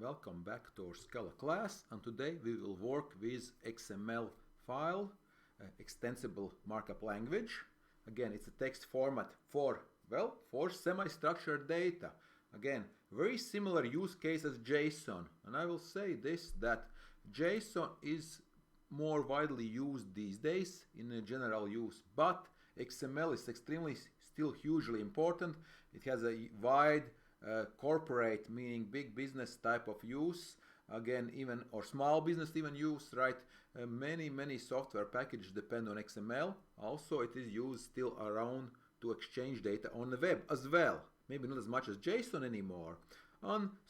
Welcome back to our Scala class, and today we will work with XML file, extensible markup language. Again, it's a text format for semi-structured data. Again, very similar use case as JSON, and I will say this, that JSON is more widely used these days in a general use, but XML is extremely still hugely important. It has a wide corporate, meaning big business type of use, again, even or small business even use, right? Many software packages depend on XML. Also, it is used still around to exchange data on the web as well. Maybe not as much as JSON anymore.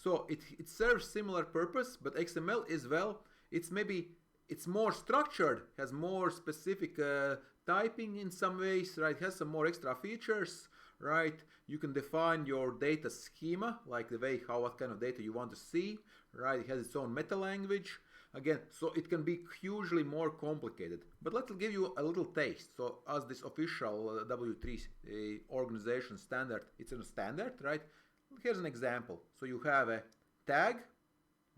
So it serves similar purpose, but XML is it's more structured, has more specific typing in some ways, right? Has some more extra features, right? You can define your data schema, like the way what kind of data you want to see, right? It has its own meta language. Again, so it can be hugely more complicated. But let's give you a little taste. So as this official W3 organization standard, it's a standard, right? Here's an example. So you have a tag,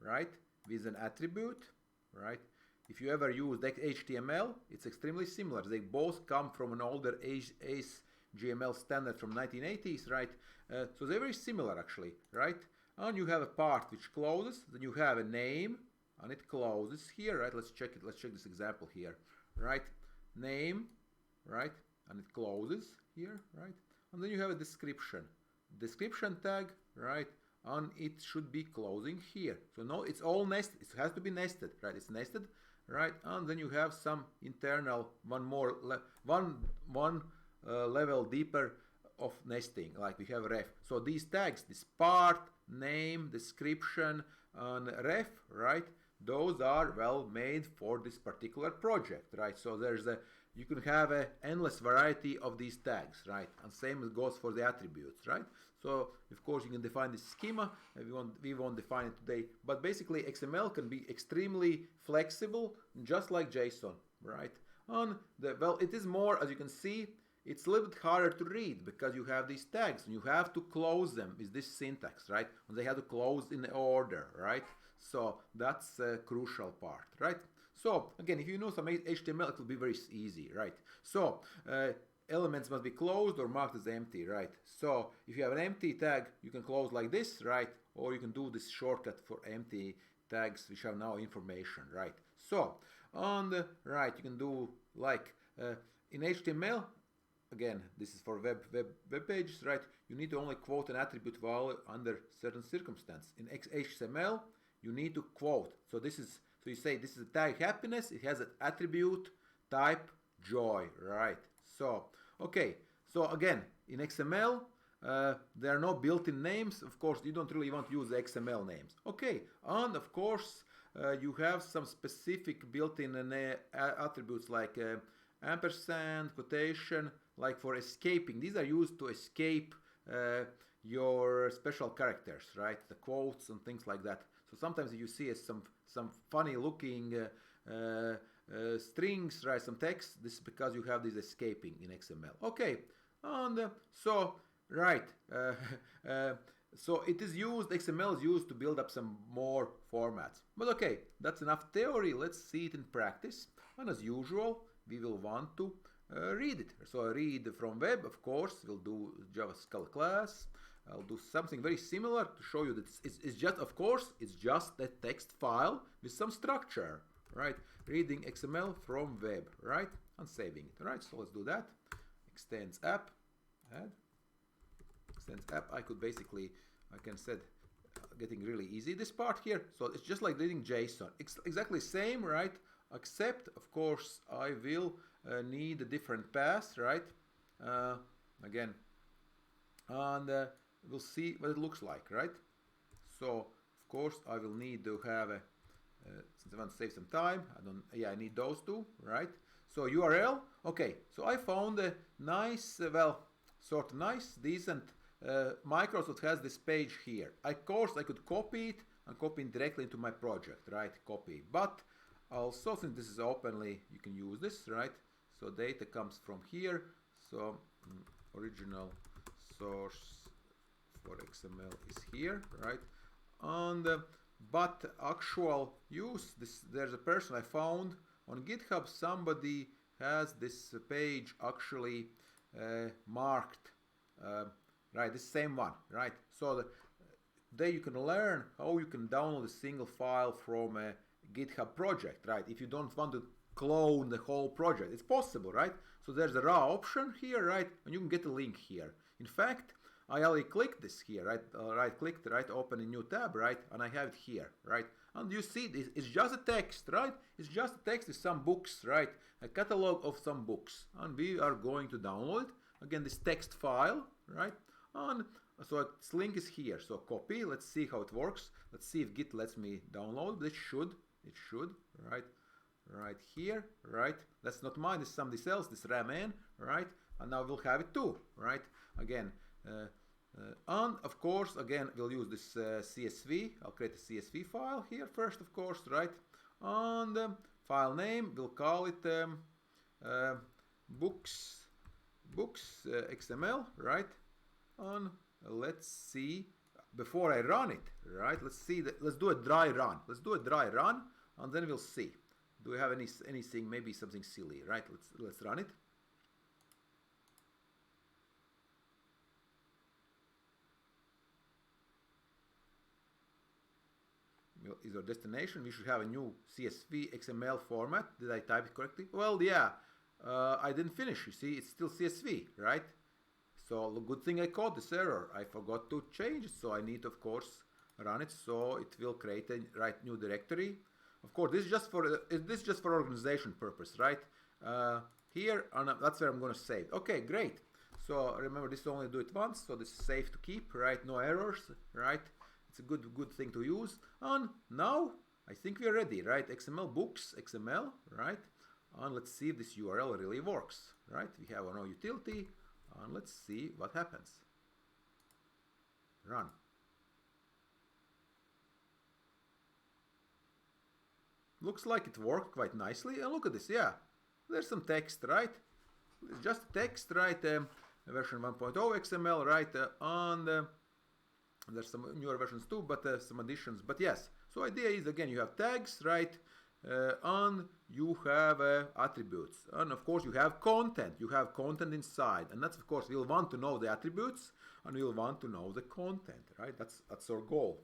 right, with an attribute, right? If you ever used HTML, it's extremely similar. They both come from an older HTML standard from 1980s, right? So they're very similar actually, right? And you have a part which closes, then you have a name, and it closes here, right? Let's check it. Let's check this example here, right? Name, right? And it closes here, right? And then you have a description tag, right? And it should be closing here. So no, it's all nested. It has to be nested, right? It's nested, right? And then you have some internal one level deeper of nesting, like we have ref. So these tags, this part, name, description, and ref, right? Those are well made for this particular project, right? So you can have an endless variety of these tags, right? And same goes for the attributes, right? So of course you can define this schema. We won't define it today, but basically XML can be extremely flexible, just like JSON, right? It is more, as you can see, it's a little bit harder to read because you have these tags and you have to close them with this syntax, right? And they have to close in order, right? So that's a crucial part, right? So again, if you know some HTML, it will be very easy, right? So elements must be closed or marked as empty, right? So if you have an empty tag, you can close like this, right? Or you can do this shortcut for empty tags which have now information, right? So on the right, you can do like in HTML. Again, this is for web pages, right? You need to only quote an attribute value under certain circumstance. In XML, you need to quote. So you say this is a tag happiness. It has an attribute type joy, right? So okay. So again, in XML, there are no built-in names. Of course, you don't really want to use the XML names. Okay, and of course, you have some specific built-in attributes like ampersand, quotation, like for escaping. These are used to escape your special characters, right? The quotes and things like that. So sometimes you see some funny looking strings, right? Some text. This is because you have this escaping in XML. Okay, and so right. So it is used, XML is used to build up some more formats. But okay, that's enough theory. Let's see it in practice. And as usual, we will want to read it. So I read from web, of course. We'll do Java Scala class. I'll do something very similar to show you that it's just, of course, it's just a text file with some structure, right? Reading XML from web, right? And saving it, right? So let's do that. Extends app, add. Extends app. I can set getting really easy this part here. So it's just like reading JSON. Exactly same, right? Except, of course, I will need a different path, right? Again, and we'll see what it looks like, right? So, of course, I will need to have since I want to save some time, I need those two, right? So URL, okay. So I found a nice, sort of nice, decent Microsoft has this page here. Of course, I could copy it and copy it directly into my project, right? Copy, but also, since this is openly, you can use this, right? So data comes from here. So original source for XML is here, right? And but actual use, there's a person I found on GitHub, somebody has this page actually marked, right, the same one, right? So there you can learn how you can download a single file from a GitHub project, right? If you don't want to clone the whole project, it's possible, right? So there's a raw option here, right? And you can get a link here. In fact, I only clicked this here, right? Right-clicked, right? Open a new tab, right? And I have it here, right? And you see this, it's just a text, right? It's just a text with some books, right? A catalog of some books. And we are going to download, again, this text file, right? And so its link is here. So copy, let's see how it works. Let's see if Git lets me download. It should, right? Right here, right? That's not mine, it's somebody else, this Ramen, right? And now we'll have it too, right? Again, and of course, again, we'll use this CSV. I'll create a CSV file here first, of course, right? And file name, we'll call it books XML, right? And let's see, before I run it, right? Let's see that. Let's do a dry run. Let's do a dry run, and then we'll see. Do we have anything? Maybe something silly, right? Let's run it. Is our destination? We should have a new CSV XML format. Did I type it correctly? Well, yeah. I didn't finish. You see, it's still CSV, right? So the good thing I caught this error. I forgot to change it, so I need, of course, run it. So it will create a new directory. Of course, this is just for organization purpose, right? Here, and that's where I'm going to save. Okay, great. So remember, this only do it once, so this is safe to keep, right? No errors, right? It's a good thing to use. And now I think we are ready, right? XML books, XML, right? And let's see if this URL really works, right? We have our own utility, and let's see what happens. Run. Looks like it worked quite nicely. And look at this, yeah. There's some text, right? It's just text, right? Version 1.0 XML, right? And there's some newer versions too, but some additions. But yes, so idea is, again, you have tags, right? And you have attributes. And of course, you have content. You have content inside. And that's, of course, we'll want to know the attributes and we'll want to know the content, right? That's our goal.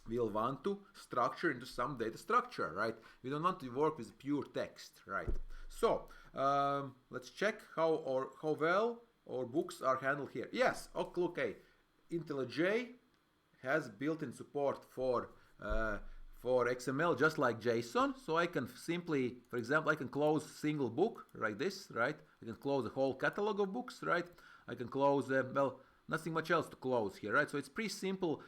We'll want to structure into some data structure, right? We don't want to work with pure text, right? So let's check how well our books are handled here. Yes, okay. IntelliJ has built-in support for XML just like JSON, so I can simply, for example, I can close single book like this, right? I can close the whole catalog of books, right? I can close, well, nothing much else to close here, right? So it's pretty simple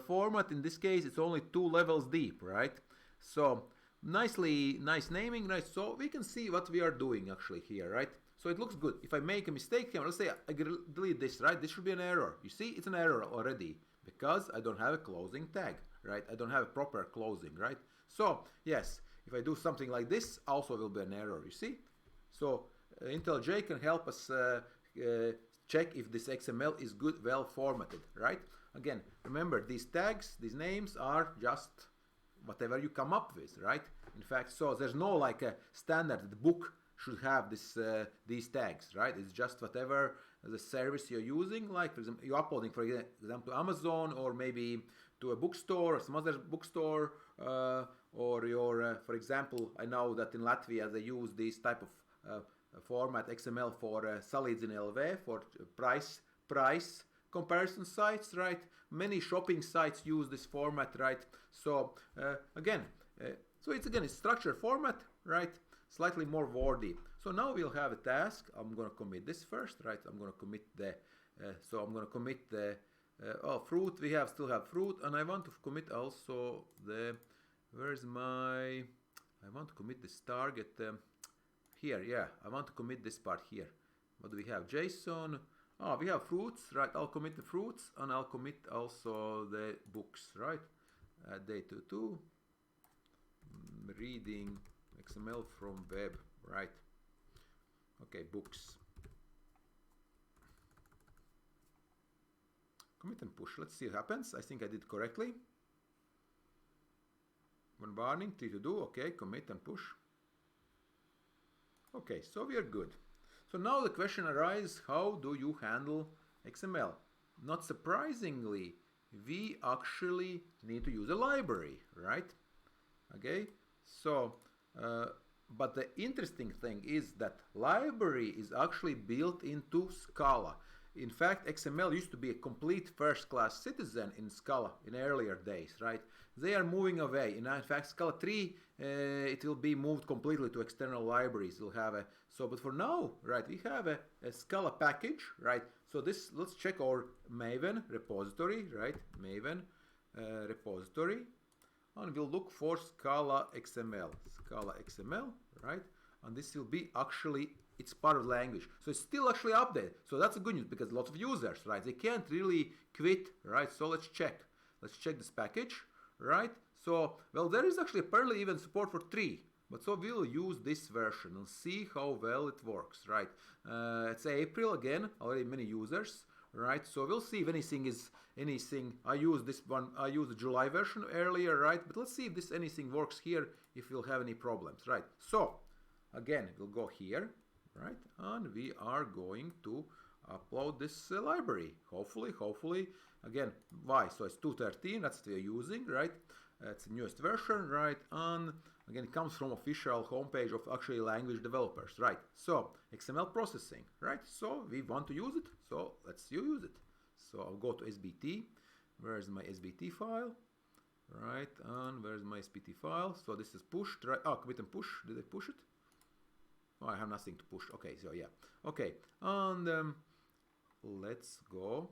format. In this case, it's only 2 levels deep, right? So nice naming, right? So we can see what we are doing actually here, right? So it looks good. If I make a mistake here, let's say I delete this, right? This should be an error. You see, it's an error already because I don't have a closing tag, right? I don't have a proper closing, right? So yes, if I do something like this, also will be an error, you see? So IntelliJ can help us check if this XML is good, well formatted, right? Again, remember these tags, these names are just whatever you come up with, right? In fact, so there's no like a standard. The book should have these tags, right? It's just whatever the service you're using, like for example, you're uploading, for example, to Amazon or maybe to a bookstore or some other bookstore, or your, for example, I know that in Latvia they use this type of format XML for solids in LV for price comparison sites, right? Many shopping sites use this format, right? So again, it's structured format, right? Slightly more wordy. So now we'll have a task. I'm going to commit this first, right? I'm going to commit the fruit. We still have fruit, and I want to commit also the I want to commit this target here. Yeah, I want to commit this part here. What do we have? JSON. Oh, we have fruits, right? I'll commit the fruits, and I'll commit also the books, right? Day 2 reading XML from web, right? Okay, books. Commit and push. Let's see what happens. I think I did correctly. One warning, 3 to do, okay, commit and push. Okay, so we are good. So now the question arises, how do you handle XML? Not surprisingly, we actually need to use a library, right? Okay, so, but the interesting thing is that library is actually built into Scala. In fact, XML used to be a complete first-class citizen in Scala in earlier days, right? They are moving away. In fact, Scala 3, it will be moved completely to external libraries. We'll have a, so, but for now, right, we have a Scala package, right? So this, let's check our Maven repository, right? Maven repository, and we'll look for Scala XML, right? And this will be actually, it's part of the language. So it's still actually updated. So that's a good news because lots of users, right? They can't really quit, right? So let's check. Let's check this package, right? So, well, there is actually apparently even support for 3. But so we'll use this version and see how well it works, right? It's April again, already many users, right? So we'll see if anything is anything. I used this one, I used the July version earlier, right? But let's see if this anything works here, if we'll have any problems, right? So again, we'll go here, right? And we are going to upload this library. Hopefully, again, why? So it's 2.13, that's what we're using, right? It's the newest version, right? And again, it comes from official homepage of actually language developers, right? So XML processing, right? So we want to use it, so let's use it. So I'll go to SBT. Where's my SBT file? Right, and where's my SBT file? So this is pushed, right? Oh, commit and push. Did I push it? Oh, I have nothing to push. Okay, so yeah. Okay, and let's go.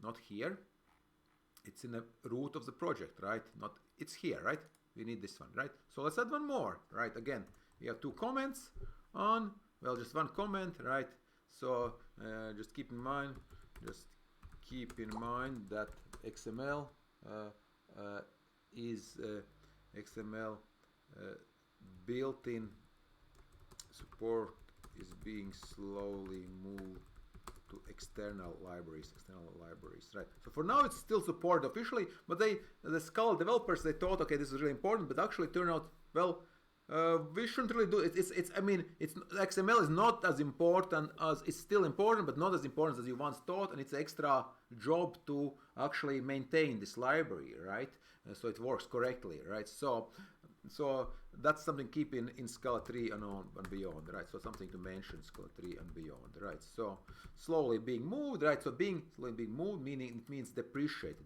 Not here. It's in the root of the project, right? Not, it's here, right? We need this one, right? So let's add one more, right? Again, we have 2 comments on, well, just 1 comment, right? So just keep in mind that XML is XML built-in support is being slowly moved to external libraries, right? So for now it's still supported officially, but the Scala developers, they thought, okay, this is really important, but actually turned out, well, we shouldn't really do it. I mean, XML is not as important as, it's still important, but not as important as you once thought, and it's an extra job to actually maintain this library, right? So it works correctly, right? So that's something to keep in Scala 3 and on and beyond, right? So something to mention, Scala 3 and beyond, right? So slowly being moved, right? So slowly being moved, meaning it means depreciated.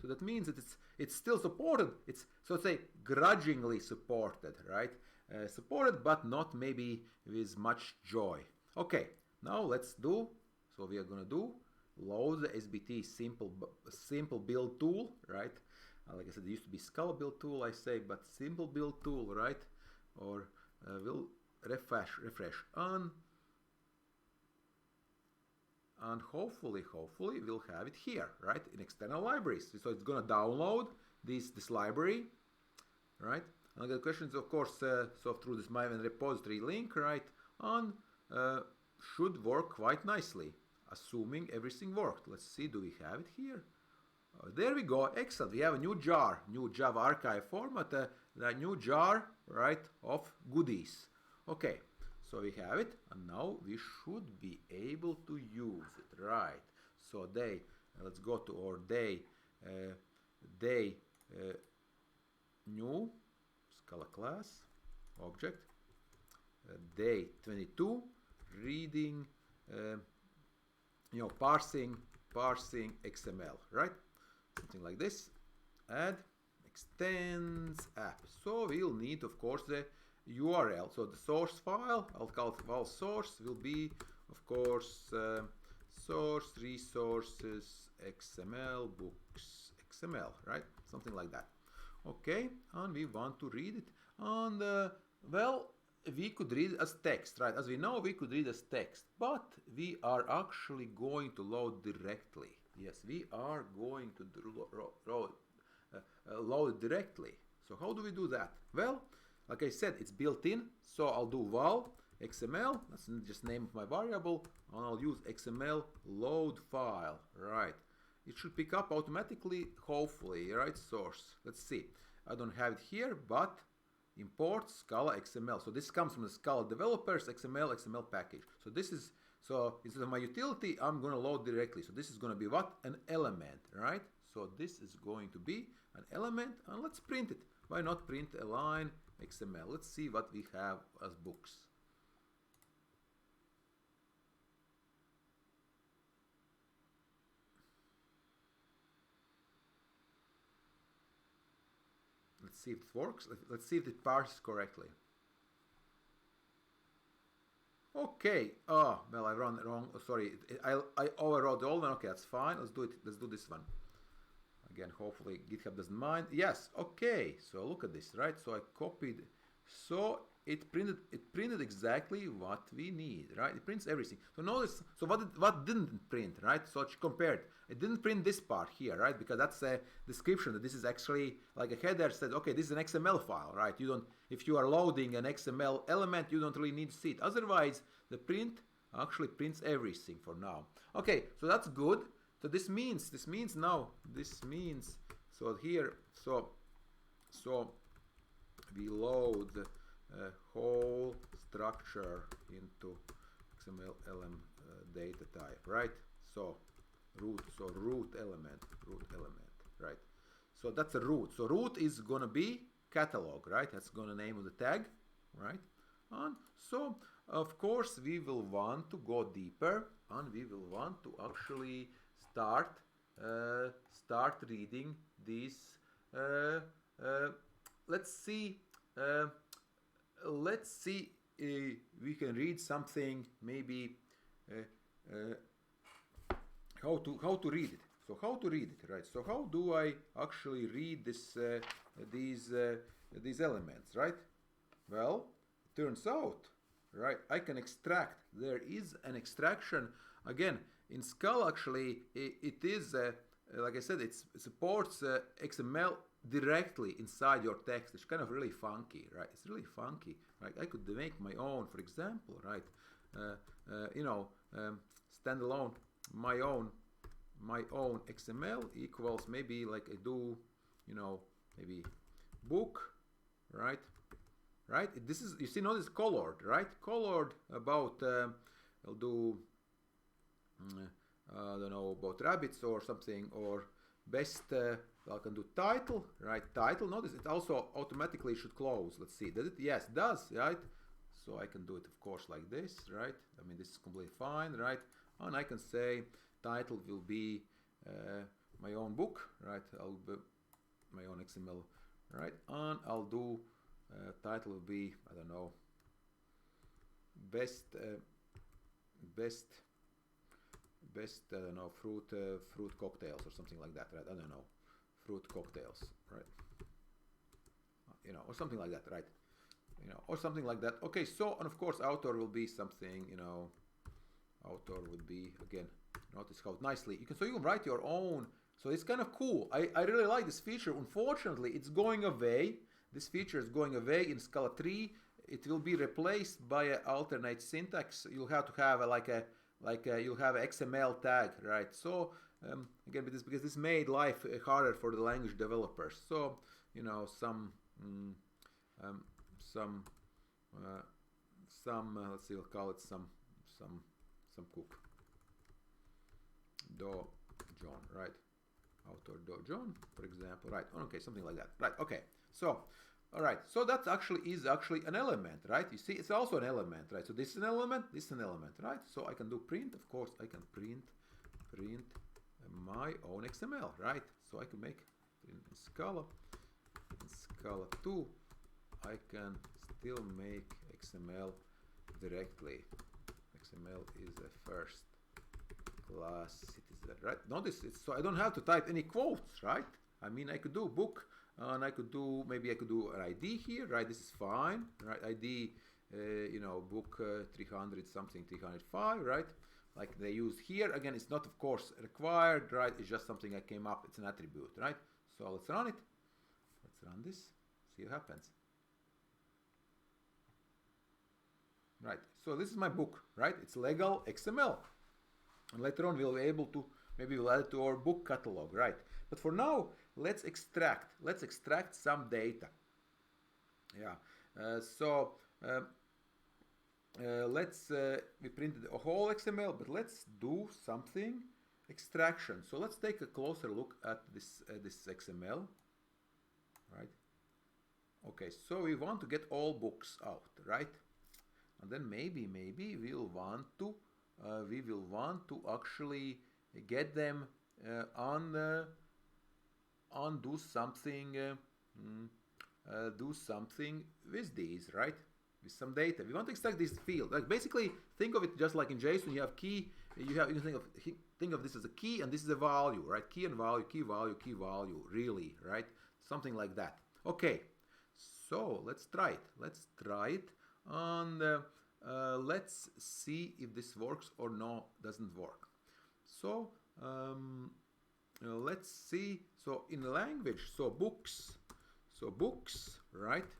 So that means that it's still supported. It's, so to say, grudgingly supported, right? Supported, but not maybe with much joy. Okay, now let's do. So we are gonna do load the SBT simple build tool, right? Like I said, it used to be Scala build tool, I say, but simple build tool, right? Or we'll refresh on, and hopefully we'll have it here, right? In external libraries. So it's gonna download this library, right? And the question is, of course, so through this Maven repository link, right? And should work quite nicely, assuming everything worked. Let's see, do we have it here? There we go, excellent. We have a new jar, new Java archive format, the new jar, right, of goodies. Okay, so we have it, and now we should be able to use it, right? So let's go to our new Scala class object, day 22, reading, parsing XML, right? Something like this. Add extends app. So we'll need, of course, the URL. So the source file, I'll call it file source, will be, of course, source resources XML books XML, right? Something like that. Okay, and we want to read it. And well, we could read it as text, right? As we know, we could read as text, but we are actually going to load directly. Yes, we are going to load directly. So how do we do that? Well, like I said, it's built in. So I'll do val XML. That's just name of my variable, and I'll use XML load file, right? it should pick up automatically, hopefully, right? Source. Let's see. I don't have it here, but import Scala XML. So this comes from the Scala developers XML package. So this is, so instead of my utility, I'm going to load directly. So this is going to be what? An element, right? So this is going to be an element, and let's print it. Why not print a line XML? Let's see what we have as books. Let's see if it works. Let's see if it parses correctly. Okay. Oh, well, I ran wrong. Oh, sorry, I overwrote the old one. Okay, that's fine. Let's do it. Let's do this one. Again, hopefully GitHub doesn't mind. Yes. Okay. So look at this, right? So I copied. So it printed exactly what we need, right? It prints everything. So notice. So what didn't print, right? So it compared. It didn't print this part here, right? Because that's a description that this is actually like a header said, okay, this is an XML file, right? You don't, if you are loading an XML element, you don't really need to see it. Otherwise, the print actually prints everything for now. Okay, so that's good. So this means so here, so we load the whole structure into XML data type, right? So root element, right? So that's a root. So root is gonna be catalog, right? That's gonna name of the tag, right? And so of course we will want to go deeper, and we will want to actually start reading these. Let's see. We can read something maybe. How to read it. So how to read it, right? So how do I actually read this these elements, right? Well, it turns out, right, I can extract. There is an extraction. Again, in Scala, actually, it is like I said, it supports XML directly inside your text. It's kind of really funky, right? It's really funky, right? I could make my own, for example, right? Standalone. My own XML equals maybe like I do, maybe book, right? This is, you see, notice colored, right? Colored about I'll do I don't know, about rabbits or something, or best. I can do title, right? Title. Notice it also automatically should close. Let's see. Does it? Yes, it does, right? So I can do it, of course, like this, right? I mean, this is completely fine, right? And I can say title will be my own book, right? I'll be my own XML, right? And I'll do title will be, I don't know, best I don't know, fruit cocktails or something like that, right? I don't know, fruit cocktails, right? Or something like that, right? Or something like that. Okay, so, and of course author will be something, author would be, again, notice how nicely you can write your own. So it's kind of cool. I really like this feature. Unfortunately, it's going away. This feature is going away in Scala 3. It will be replaced by an alternate syntax. You'll have to have you'll have an XML tag, right? So again, because this made life harder for the language developers. So some let's see, we'll call it some cook. Do John, right? Author Do John, for example, right? Okay, something like that, right? Okay, so all right, so that actually is an element, right? You see, it's also an element, right? So this is an element, this is an element, right? So I can do print, of course. I can print my own XML, right? So I can make in Scala 2. I can still make XML directly. XML is a first class citizen, right? Notice it's, so I don't have to type any quotes, right? I mean, I could do book, and I could do, maybe I could do an ID here, right? This is fine, right? ID, book 300 something, 305, right? Like they use here. Again, it's not, of course, required, right? It's just something I came up. It's an attribute, right? So let's run it. Let's run this. See what happens. Right. So this is my book, right? It's legal XML. And later on, we'll be able to maybe we'll add it to our book catalog, right? But for now, let's extract some data. Yeah, we printed a whole XML, but let's do something extraction. So let's take a closer look at this XML, right? Okay, so we want to get all books out, right? And then maybe we'll want to actually get them do something with these, right? With some data. We want to extract this field. Like basically, think of it just like in JSON. You have key. You can think of this as a key, and this is a value, right? Key and value, key value, key value. Really, right? Something like that. Okay. So let's try it. And let's see if this works or no, doesn't work. So let's see. So in language, so books, right?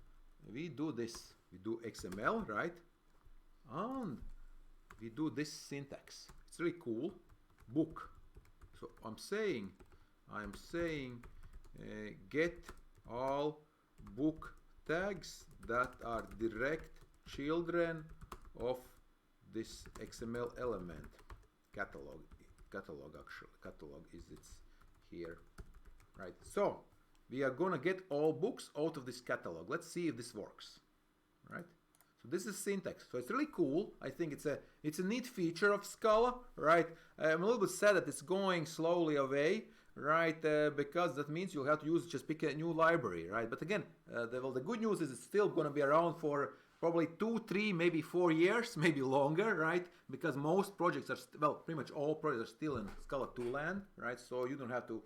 We do this. We do XML, right? And we do this syntax. It's really cool. Book. So I'm saying get all book tags that are direct children of this XML element. Catalog is it's here, right? So we are gonna get all books out of this catalog. Let's see if this works, right? So this is syntax. So it's really cool. I think it's a neat feature of Scala, right? I'm a little bit sad that it's going slowly away, right? Because that means you'll have to pick a new library, right? But again, the good news is it's still going to be around for probably 2, 3, maybe 4 years, maybe longer, right? Because most projects are, pretty much all projects are still in Scala 2 land, right? So you don't have to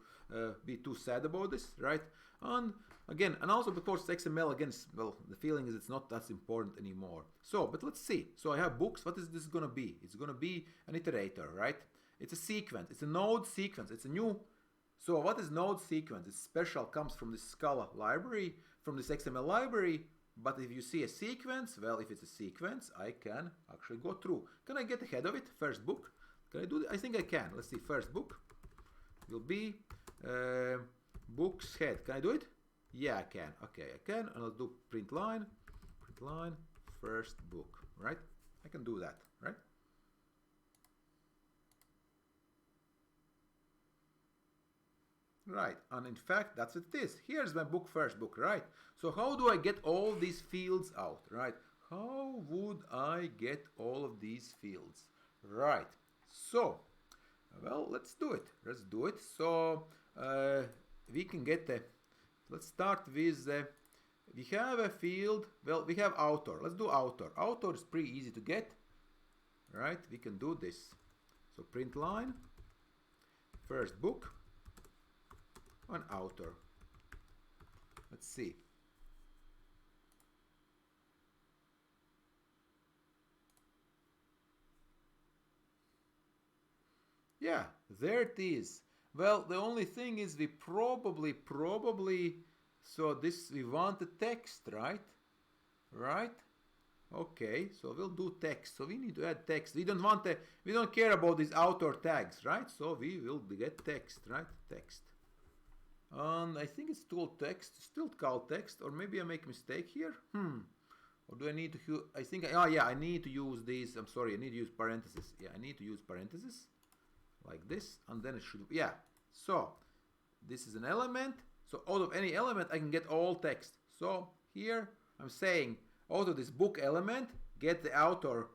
be too sad about this, right? And again, and also of course XML, again, the feeling is it's not that important anymore. So, but let's see. So I have books. What is this going to be? It's going to be an iterator, right? It's a sequence. It's a node sequence. It's a new. So what is node sequence? It's special, comes from this Scala library, from this XML library. But if you see a sequence, well, if it's a sequence, I can actually go through. Can I get ahead of it? First book. Can I do that? I think I can. Let's see. First book will be books head. Can I do it? Yeah, I can. Okay, I can. And I'll do print line, first book, right? I can do that, right? Right, and in fact, that's what it is. Here's my book, first book, right? So how do I get all these fields out, right? How would I get all of these fields? Right, so, well, let's do it. So, we can get let's start with, we have a field, well, we have author. Let's do author. Author is pretty easy to get, right? We can do this. So print line, first book, and author. Let's see. Yeah, there it is. Well, the only thing is we probably, so this, we want the text, right? Right? Okay, so we'll do text. So we need to add text. We don't care about these author tags, right? So we will get text, right? Text. And I think it's still text, still called text, or maybe I make a mistake here. Or do I need to, I need to use these, I'm sorry, I need to use parentheses. Yeah, I need to use parentheses. Like this, and then it should, yeah. So this is an element. So out of any element, I can get all text. So here I'm saying out of this book element, get the author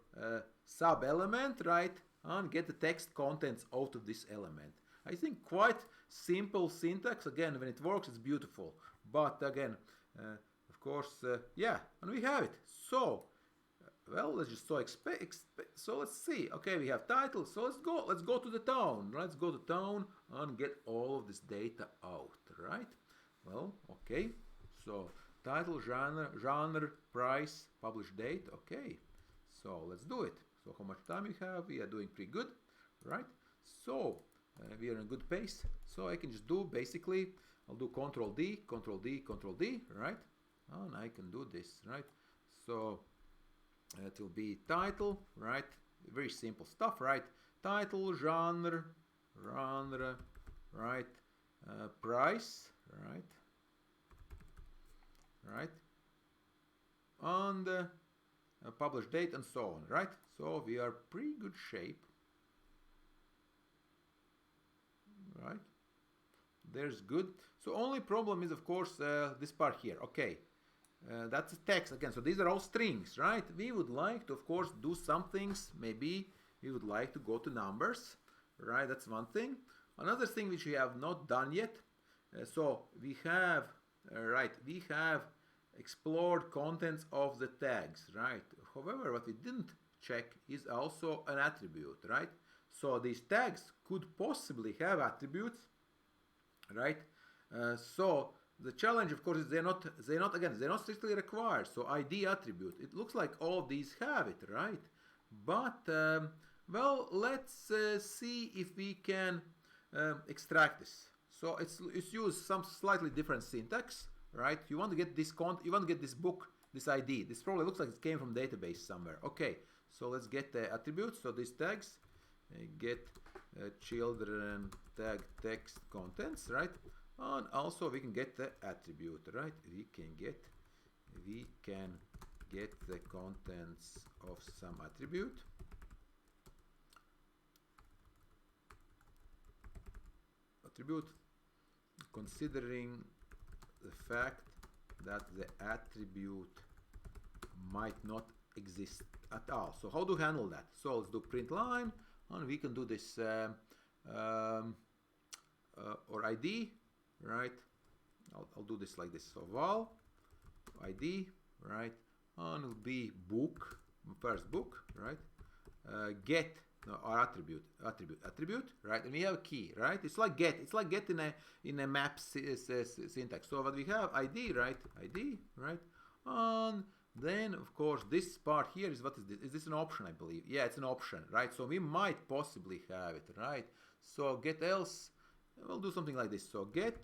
sub element, right? And get the text contents out of this element. I think quite simple syntax. Again, when it works, it's beautiful. But again, of course, yeah, and we have it. So. Well, let's just so let's see. Okay, we have title. So let's go to the town. Let's go to town and get all of this data out, right? Well, okay. So title, genre, price, publish date. Okay. So let's do it. So how much time we have? We are doing pretty good, right? So we are in a good pace. So I can just do basically, I'll do Control D, Control D, Control D, right? And I can do this, right? So it will be title, right? Very simple stuff, right? Title, genre, run, right, price, right, and publish date and so on, right? So we are pretty good shape, right? There's good. So only problem is, of course, this part here. Okay, that's a text again. So these are all strings, right? We would like to, of course, do some things. Maybe we would like to go to numbers, right? That's one thing. Another thing which we have not done yet. So we have, right? We have explored contents of the tags, right? However, what we didn't check is also an attribute, right? So these tags could possibly have attributes, right? So the challenge, of course, is they're not strictly required. So ID attribute, it looks like all of these have it, right? But well, let's see if we can extract this. So it's use some slightly different syntax, right? You want to get this book, this ID. This probably looks like it came from database somewhere. Okay, so let's get the attributes. So these tags, get children tag text contents, right? And also we can get the attribute, right? We can get the contents of some attribute. Considering the fact that the attribute might not exist at all. So how do we handle that? So let's do print line, and we can do this or ID, right? I'll do this like this. So val ID, right? And it'll be book, first book, right? Get or attribute, right? And we have a key, right? It's like get in a map syntax. So what we have ID, right? ID, right? And then of course this part here is, what is this? Is this an option? I believe. Yeah, it's an option, right? So we might possibly have it, right? So get else, we'll do something like this. So get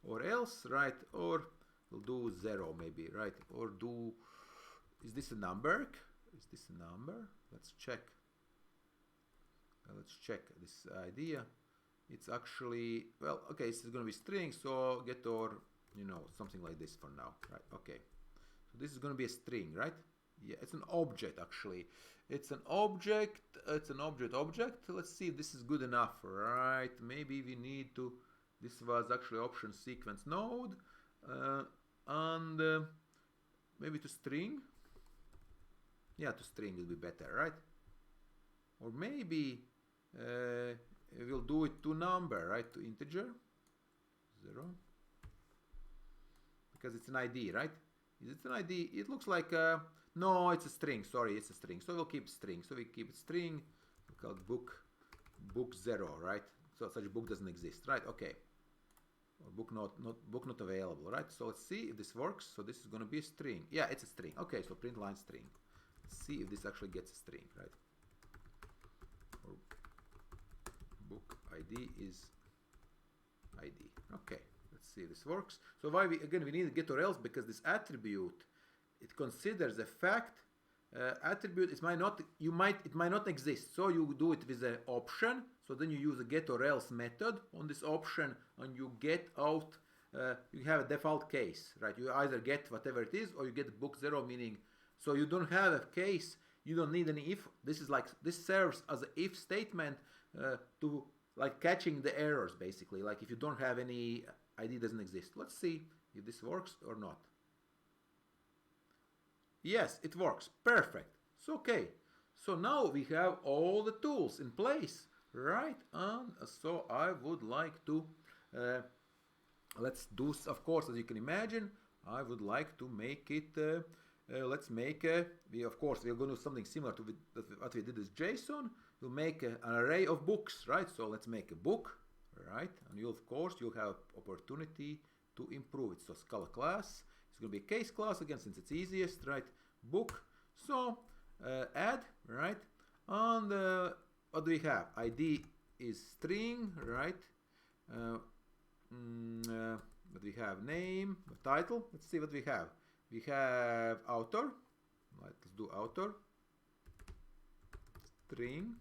or else, right? Or we'll do 0 maybe, right? Or do, is this a number? Is this a number? Let's check. Let's check this idea. It's actually, well, okay, this is going to be string, so get or, you know, something like this for now, right? Okay, so this is going to be a string, right? Yeah, it's an object actually. It's an object. It's an object. Let's see if this is good enough, right? Maybe we need to. This was actually option sequence node, and maybe to string. Yeah, to string will be better, right? Or maybe we'll do it to number, right? To integer 0, because it's an ID, right? Is it an ID? It looks like no, it's a string. Sorry, it's a string. So we'll keep string. So we keep it string. We call it book 0, right? So such a book doesn't exist, right? Okay. Or book not available, right? So let's see if this works. So this is going to be a string. Yeah, it's a string. Okay, so print line string. Let's see if this actually gets a string, right? Or book ID is ID. Okay, let's see if this works. So why we need to get or else, because this attribute, it considers the fact attribute it might not exist. So you do it with an option. So then you use a get or else method on this option, and you get out. You have a default case, right? You either get whatever it is, or you get book 0, meaning so you don't have a case. You don't need any if. This serves as an if statement to like catching the errors, basically. Like if you don't have any ID doesn't exist. Let's see if this works or not. Yes, it works. Perfect. So okay. So now we have all the tools in place, right? And so I would like to let's do, of course, as you can imagine, I would like to make it. Let's make we're going to do something similar to what we did with JSON. We'll make an array of books, right? So let's make a book, right? And you'll have opportunity to improve it. So Scala class. It's going to be a case class again, since it's easiest, right? Book. So add, right? And what do we have? ID is string, right? What we have? Name, title. Let's see what we have. We have author. Right, let's do author. String.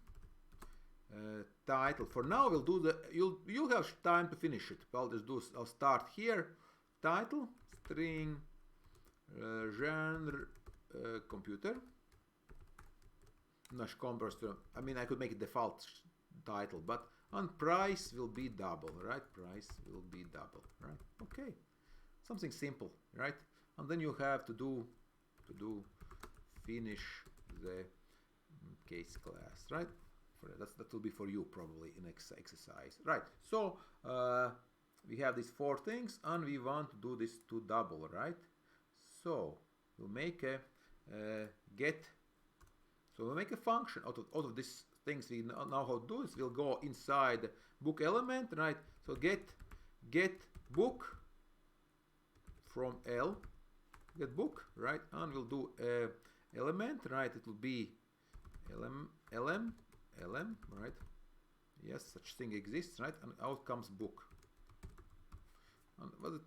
title. For now, we'll do the. You'll have time to finish it. I'll start here. Title, string, genre, computer. I mean, I could make it default title, but on price will be double, right? Price will be double, right? Okay, something simple, right? And then you have to do finish the case class, right? That will be for you probably in exercise, right? So we have these 4 things, and we want to do this to double, right? So we'll make a get. So we'll make a function out of these things we know how to do. Is we'll go inside the book element, right? So get book from L, get book, right? And we'll do a element, right? It will be lm, right? Yes, such thing exists, right? And out comes book. And was it?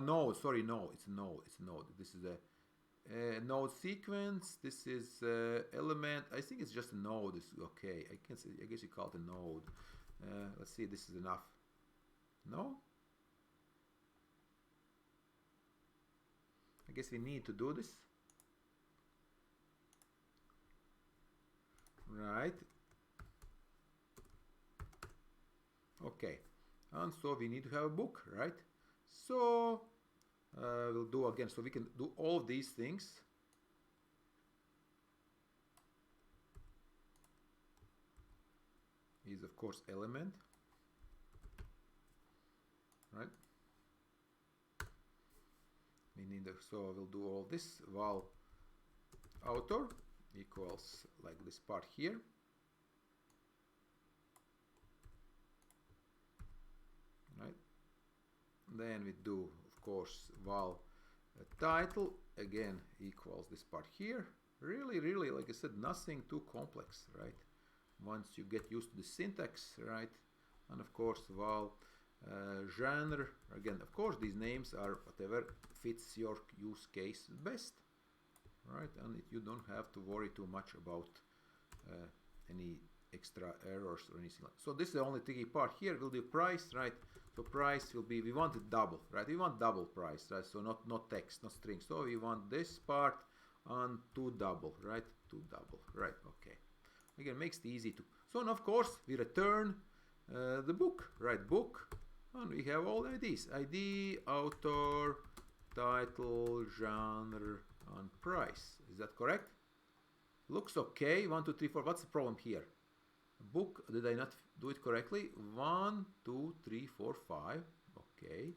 No, sorry, no, it's a node. It's a node. This is a node sequence. This is element. I think it's just a node. It's okay. I guess you call it a node. Let's see. This is enough. No. I guess we need to do this. Right. Okay. And so we need to have a book, right? So we'll do again. So we can do all of these things. Is of course element, right? We need so we'll do all this while author equals like this part here. Right. Then we do of course while title again equals this part here. Really, like I said, nothing too complex, right? Once you get used to the syntax, right? And of course while genre, again, of course these names are whatever fits your use case best, right? And you don't have to worry too much about any extra errors or anything like that. So this is the only tricky part here. We'll do price, right? So price will be, we want it double, right? We want double price, right? So not text, not string. So we want this part on 2 double, right? 2 double, right? Okay. Again, makes it easy to. So and of course we return the book, right? Book, and we have all IDs: ID, author, title, genre, and price. Is that correct? Looks okay. 1, 2, 3, 4. What's the problem here? Book. Did I not do it correctly? 1, 2, 3, 4, 5. Okay.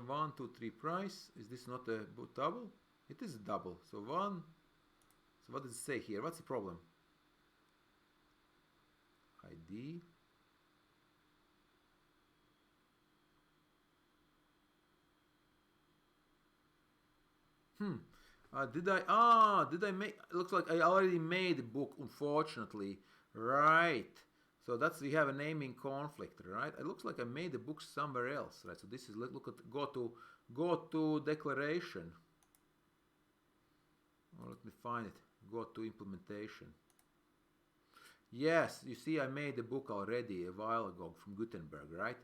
1, 2, 3. Price. Is this not a double? It is a double. So 1. So what does it say here? What's the problem? ID. Did I make, looks like I already made the book, unfortunately. Right. So that's, we have a naming conflict, right? It looks like I made the book somewhere else, right? So this is, look at, go to declaration. Or let me find it. Go to implementation. Yes, you see I made the book already a while ago from Gutenberg, right?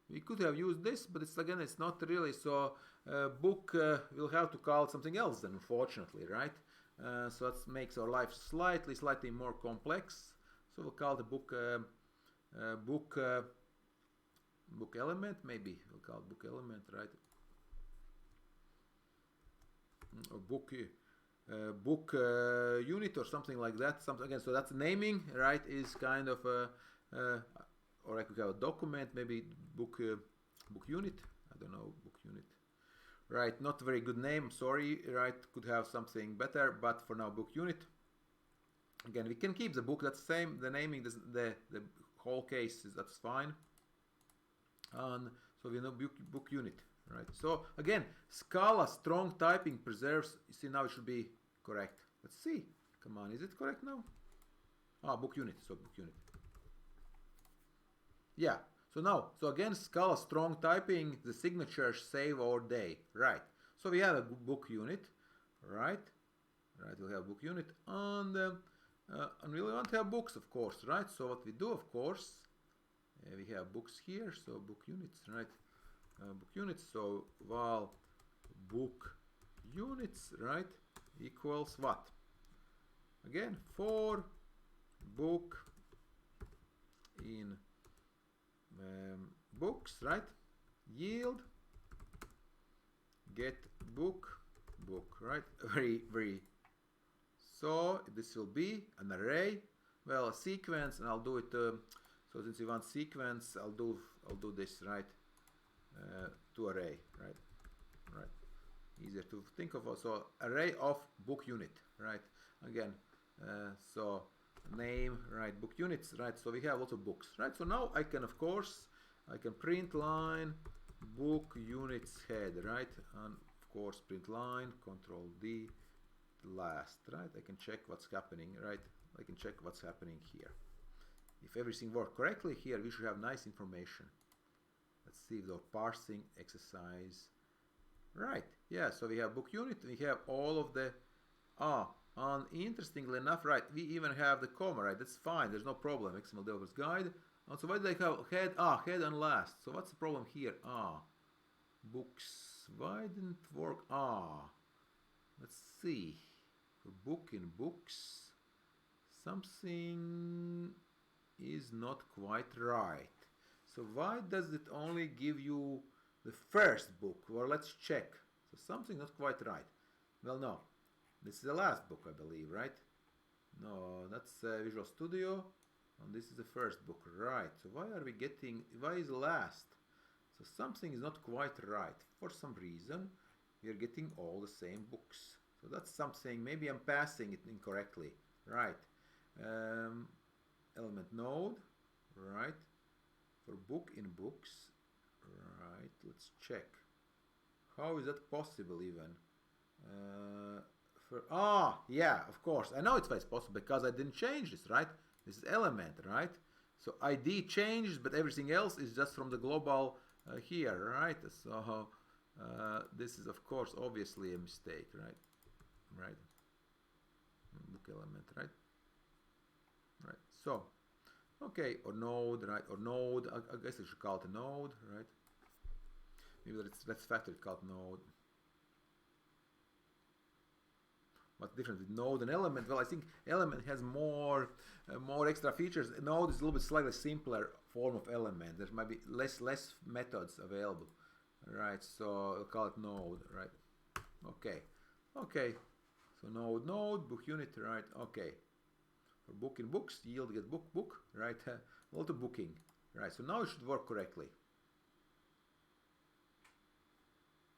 We could have used this, but it's again, it's not really. So book, we'll have to call it something else then, unfortunately, right? So that makes our life slightly more complex. So we'll call the book book element, maybe we'll call it book element, right? Or book unit or something like that. Something again. So that's naming, right? Is kind of or I could have a document, maybe book unit. I don't know, book unit. Right, not very good name. Sorry, right? Could have something better, but for now, book unit. Again, we can keep the book. That's the same. The naming, the whole case is that's fine. And so we know book unit. Right. So again, Scala strong typing preserves. You see now it should be correct. Let's see. Come on, is it correct now? Book unit. So book unit. Yeah. So now, so again, Scala strong typing. The signature save or day. Right. So we have a book unit. Right. right? We'll have book unit, and we want to have books, of course, right? So what we do, of course, we have books here, so book units, right? Book units, so while book units, right, equals what? Again, for book in books, right? Yield get book, right? Very. So this will be an array. Well, a sequence, and I'll do it. So since you want sequence, I'll do this, right? To array, right? Easier to think of. So array of book unit, right? Again, so name, right? Book units, right? So we have lots of books, right? So now I can, of course, I can print line book units head, right? And of course print line, Control D, last, right? I can check what's happening, right? I can check what's happening here. If everything worked correctly here, we should have nice information. Let's see if the parsing exercise. Right, yeah, so we have book unit, we have all of the, and interestingly enough, right, we even have the comma, right? That's fine, there's no problem. XML Developer's Guide. And so why do they have head? Head and last. So what's the problem here? Books. Why didn't it work? Let's see. For book in books, something is not quite right. So why does it only give you the first book? Well, let's check. So something not quite right. Well, no. This is the last book, I believe, right? No, that's Visual Studio. And this is the first book, right? So why are we getting, why is last? So something is not quite right. For some reason, we are getting all the same books. So that's something, maybe I'm passing it incorrectly, right? Element node, right? For book in books, right? Let's check. How is that possible even? Yeah, of course. I know it's possible because I didn't change this, right? This is element, right? So ID changes, but everything else is just from the global here, right? So this is, of course, obviously a mistake, right? Right. Book element, right? Right. So, okay, or node, right? Or node. I guess I should call it a node, right? Maybe let's factor it called node. What's different with node and element? Well, I think element has more extra features. Node is a little bit slightly simpler form of element. There might be less methods available, right? So I'll call it node, right? Okay. So node, book unit, right? Okay. For book in books, yield get book, right? A lot of booking, right? So now it should work correctly.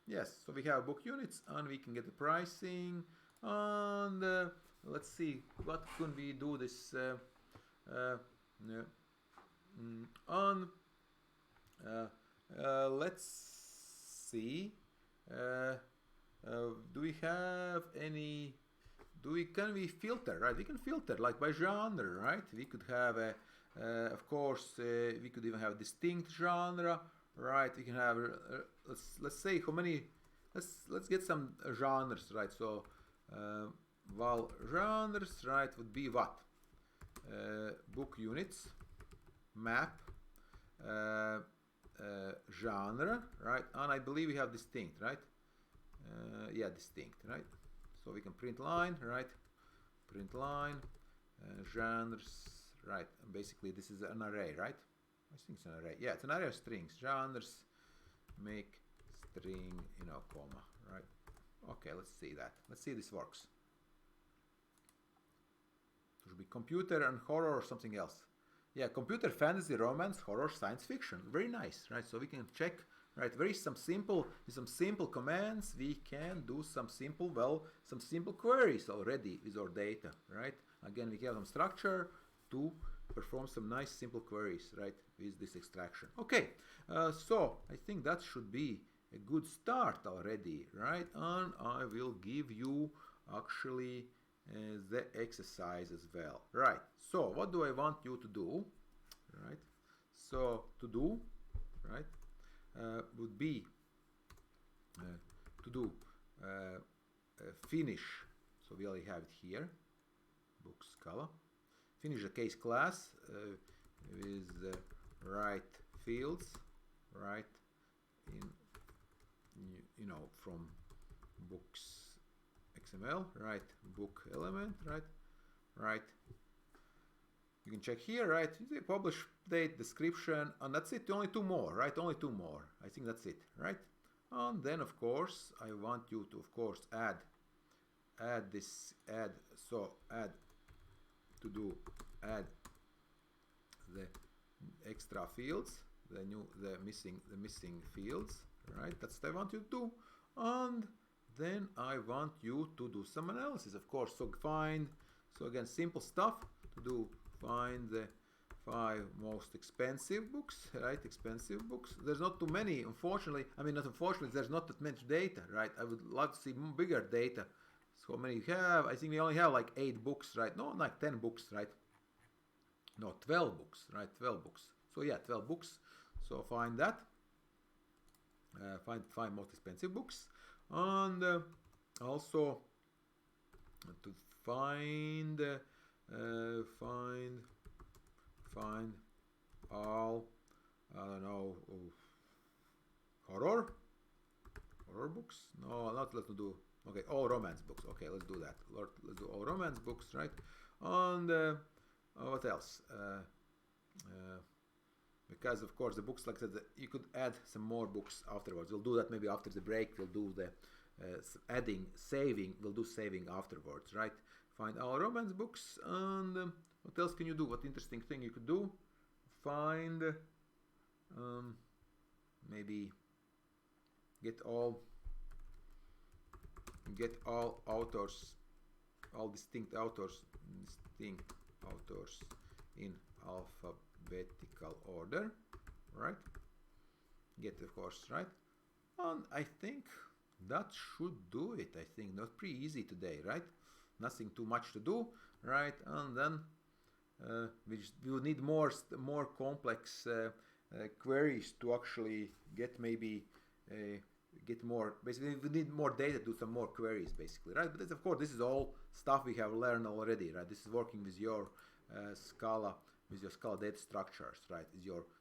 Yes. So we have book units, and we can get the pricing. And let's see, what can we do this let's see, do we have any, can we filter, right? We can filter like by genre, right? We could have a of course we could even have distinct genre, right? We can have let's say how many, let's get some genres, right? So well, genres, right, would be what? Book units, map, genre, right? And I believe we have distinct, right? Yeah, distinct, right? So we can print line, right? Print line, genres, right? And basically, this is an array, right? I think it's an array. Yeah, it's an array of strings. Genres, make string, comma, right? Okay, let's see that. Let's see if this works. It should be computer and horror or something else. Yeah, computer, fantasy, romance, horror, science fiction. Very nice, right? So we can check, right? Some simple commands. We can do some simple queries already with our data, right? Again, we have some structure to perform some nice simple queries, right? With this extraction. Okay, so I think that should be a good start already, right? And I will give you actually the exercise as well, right? So what do I want you to do, right? So to do, right, would be to do finish. So we already have it here, book Scala. Finish the case class with the right fields, right in, you know, from books XML, right book element, right. You can check here, right? The publish date, description, and that's it. Only two more, right? Only two more. I think that's it, right? And then, of course, I want you to, of course, add the extra fields, the missing fields, right? That's what I want you to do. And then I want you to do some analysis, of course. So again, simple stuff to do. Find the 5 most expensive books, right? Expensive books. There's not too many, unfortunately. I mean, not unfortunately, there's not that much data, right? I would love to see bigger data. So how many you have? I think we only have like 8 books, right? No, like 10 books, right? No, 12 books, right? 12 books. So yeah, 12 books. So find that. Find 5 most expensive books, and also to find all, I don't know, horror books. No, let's do. Okay, all romance books. Okay, let's do that. Let's do all romance books, right? And what else? Because of course the books, like I said, you could add some more books afterwards. We'll do that maybe after the break. We'll do the saving. We'll do saving afterwards, right? Find all romance books, and what else can you do? What interesting thing you could do? Find maybe get all authors, all distinct authors in alphabetical order, right? Get, of course, right? And I think that should do it. I think not pretty easy today, right? Nothing too much to do, right? And then we will need more complex queries to actually get get more. Basically, we need more data to do some more queries, basically, right? But this, of course, this is all stuff we have learned already, right? This is working with your Scala, data structures, right?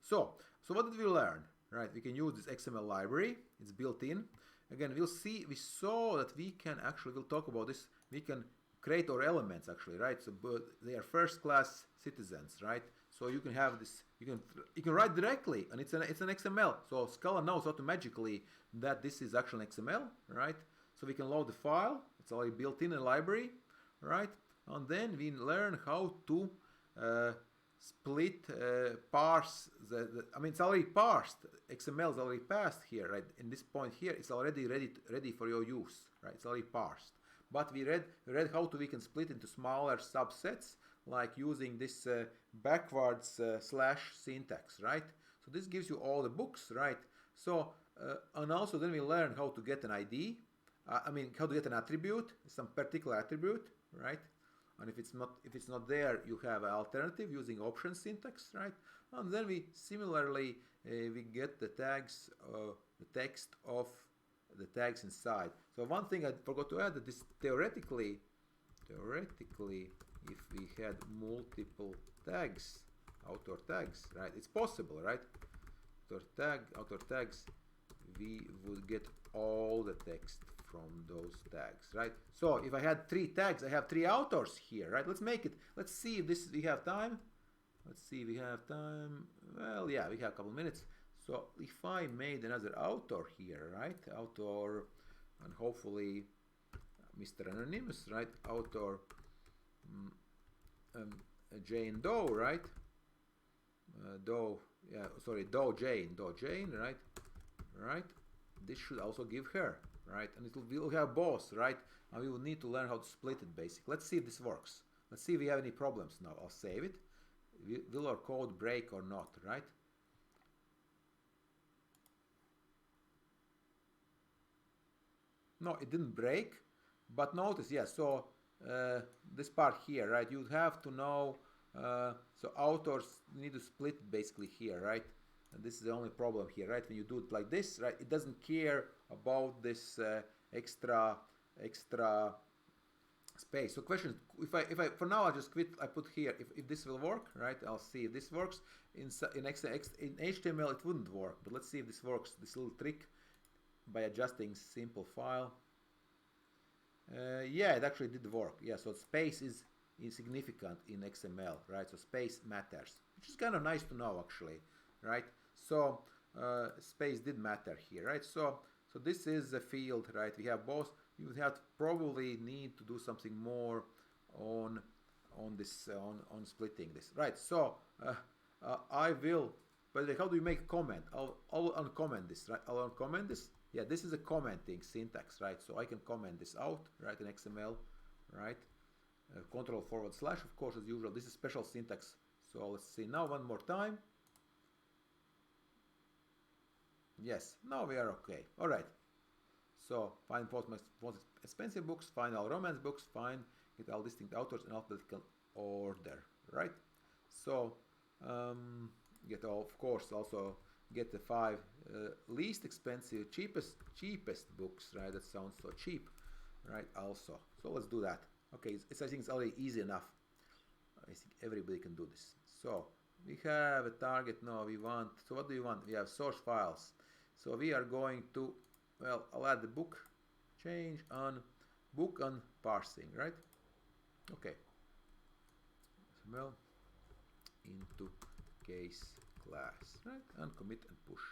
So what did we learn, right? We can use this XML library. It's built in. Again, we saw that we can actually, we'll talk about this. We can create our elements actually, right? So, but they are first-class citizens, right? So you can have this. You can write directly, and it's an XML. So Scala knows automatically that this is actually an XML, right? So we can load the file. It's already built in a library, right? And then we learn how to split, parse I mean, it's already parsed. XML is already passed here, right? In this point here, it's already ready for your use, right? It's already parsed. But we read how we can split into smaller subsets, like using this backwards slash syntax, right? So this gives you all the books, right? So and also then we learn how to get an ID. I mean, how to get an attribute, some particular attribute, right? And if it's not there, you have an alternative using option syntax, right? And then we similarly we get the tags, the text of the tags inside. So one thing I forgot to add, that this theoretically, if we had multiple tags, author tags, right? It's possible, right? Author tags, we would get all the text from those tags, right? So if I had 3 tags, I have 3 authors here, right? Let's make it. Let's see if we have time. Let's see if we have time. Well, yeah, we have a couple minutes. So if I made another author here, right? Author, and hopefully Mr. Anonymous, right? Author Jane Doe, right? Doe, yeah, sorry, Doe Jane, right? Right? This should also give her, right? And we'll have both, right? And we will need to learn how to split it, basically. Let's see if this works. Let's see if we have any problems now. I'll save it. Will our code break or not, right? No, it didn't break, but notice, yeah, so this part here, right, you have to know, so authors need to split basically here, right? And this is the only problem here, right? When you do it like this, right, it doesn't care about this extra space. So question is, if I for now I'll just quit. I put here if this will work, right? I'll see if this works. In HTML it wouldn't work, but let's see if this works. This little trick by adjusting simple file. Yeah, it actually did work. Yeah, so space is insignificant in XML, right? So space matters, which is kind of nice to know actually, right? So space did matter here, right? So this is a field, right? We have both. You would have to probably need to do something more on this on splitting this, right? So I will. By the way, how do you make a comment? I'll uncomment this, right? I'll uncomment this. Yeah, this is a commenting syntax, right? So I can comment this out, right, in XML, right? Control / of course, as usual. This is special syntax. So let's see now one more time. Yes, now we are okay. All right. So find most expensive books, find all romance books, get all distinct authors in alphabetical order, right? So get all, of course, also get the 5 least expensive, cheapest books, right? That sounds so cheap, right? Also, so let's do that. Okay, I think it's already easy enough. I think everybody can do this. So we have a target now. We want. So what do you want? We have source files. So we are going to. Well, I'll add the book. Change on book on parsing, right? Okay. XML into case class, right? And commit and push.